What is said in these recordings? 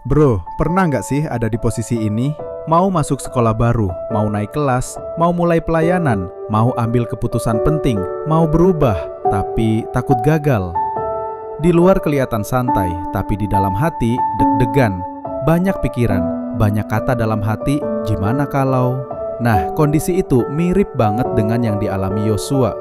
Bro, pernah nggak sih ada di posisi ini? Mau masuk sekolah baru, mau naik kelas, mau mulai pelayanan, mau ambil keputusan penting, mau berubah, tapi takut gagal. Di luar kelihatan santai, tapi di dalam hati deg-degan. Banyak pikiran, banyak kata dalam hati, gimana kalau? Nah, kondisi itu mirip banget dengan yang dialami Yosua.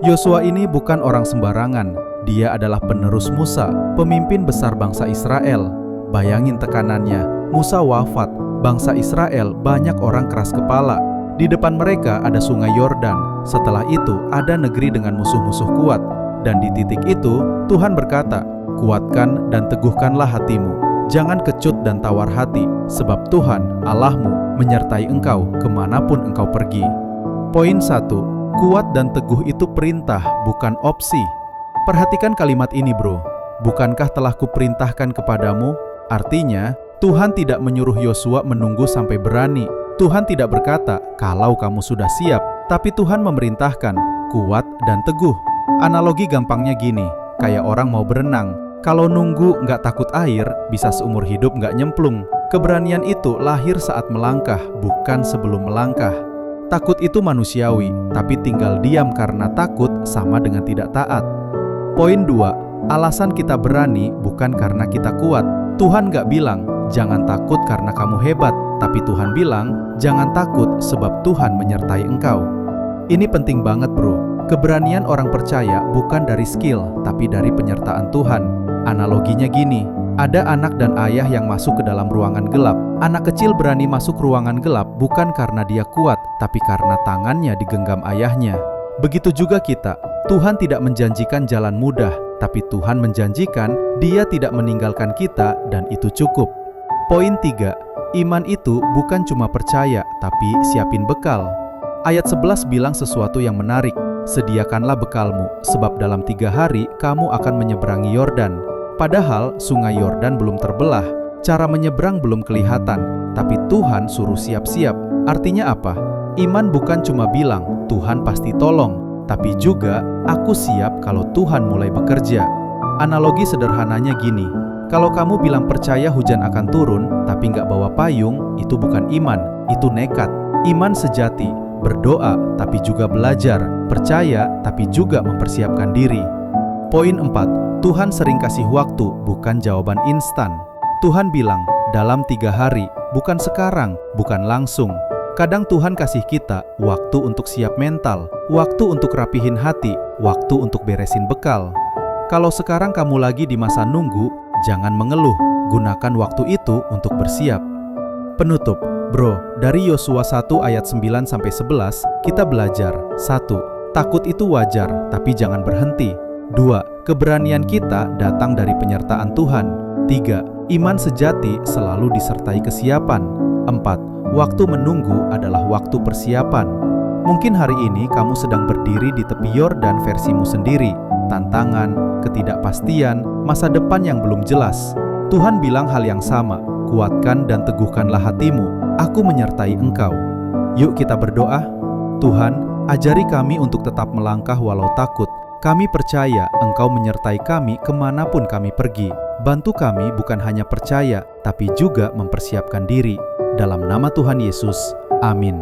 Yosua ini bukan orang sembarangan. Dia adalah penerus Musa, pemimpin besar bangsa Israel. Bayangin tekanannya, Musa wafat, bangsa Israel banyak orang keras kepala. Di depan mereka ada sungai Yordan, setelah itu ada negeri dengan musuh-musuh kuat. Dan di titik itu, Tuhan berkata, kuatkan dan teguhkanlah hatimu. Jangan kecut dan tawar hati, sebab Tuhan, Allahmu, menyertai engkau kemanapun engkau pergi. Poin 1, kuat dan teguh itu perintah, bukan opsi. Perhatikan kalimat ini bro, bukankah telah kuperintahkan kepadamu? Artinya, Tuhan tidak menyuruh Yosua menunggu sampai berani. Tuhan tidak berkata, kalau kamu sudah siap, tapi Tuhan memerintahkan, kuat dan teguh. Analogi gampangnya gini, kayak orang mau berenang. Kalau nunggu nggak takut air, bisa seumur hidup nggak nyemplung. Keberanian itu lahir saat melangkah, bukan sebelum melangkah. Takut itu manusiawi, tapi tinggal diam karena takut sama dengan tidak taat. Poin 2, alasan kita berani bukan karena kita kuat. Tuhan gak bilang, jangan takut karena kamu hebat, tapi Tuhan bilang, jangan takut sebab Tuhan menyertai engkau. Ini penting banget bro, keberanian orang percaya bukan dari skill, tapi dari penyertaan Tuhan. Analoginya gini, ada anak dan ayah yang masuk ke dalam ruangan gelap. Anak kecil berani masuk ruangan gelap bukan karena dia kuat, tapi karena tangannya digenggam ayahnya. Begitu juga kita, Tuhan tidak menjanjikan jalan mudah, tapi Tuhan menjanjikan Dia tidak meninggalkan kita dan itu cukup. Poin 3, iman itu bukan cuma percaya, tapi siapin bekal. Ayat 11 bilang sesuatu yang menarik, sediakanlah bekalmu, sebab dalam 3 hari kamu akan menyeberangi Yordan. Padahal sungai Yordan belum terbelah, cara menyeberang belum kelihatan, tapi Tuhan suruh siap-siap. Artinya apa? Iman bukan cuma bilang, Tuhan pasti tolong, tapi juga, aku siap kalau Tuhan mulai bekerja. Analogi sederhananya gini, kalau kamu bilang percaya hujan akan turun, tapi nggak bawa payung, itu bukan iman, itu nekat. Iman sejati, berdoa, tapi juga belajar, percaya, tapi juga mempersiapkan diri. Poin 4, Tuhan sering kasih waktu, bukan jawaban instan. Tuhan bilang, dalam 3 hari, bukan sekarang, bukan langsung. Kadang Tuhan kasih kita waktu untuk siap mental, waktu untuk rapihin hati, waktu untuk beresin bekal. Kalau sekarang kamu lagi di masa nunggu, jangan mengeluh, gunakan waktu itu untuk bersiap. Penutup, bro, dari Yosua 1 ayat 9-11, kita belajar 1. Takut itu wajar, tapi jangan berhenti. 2. Keberanian kita datang dari penyertaan Tuhan. 3. Iman sejati selalu disertai kesiapan. 4. Waktu menunggu adalah waktu persiapan. Mungkin hari ini kamu sedang berdiri di tepi Yordan versimu sendiri. Tantangan, ketidakpastian, masa depan yang belum jelas. Tuhan bilang hal yang sama, kuatkan dan teguhkanlah hatimu, aku menyertai engkau. Yuk kita berdoa. Tuhan, ajari kami untuk tetap melangkah walau takut. Kami percaya Engkau menyertai kami kemanapun kami pergi. Bantu kami bukan hanya percaya, tapi juga mempersiapkan diri. Dalam nama Tuhan Yesus, amin.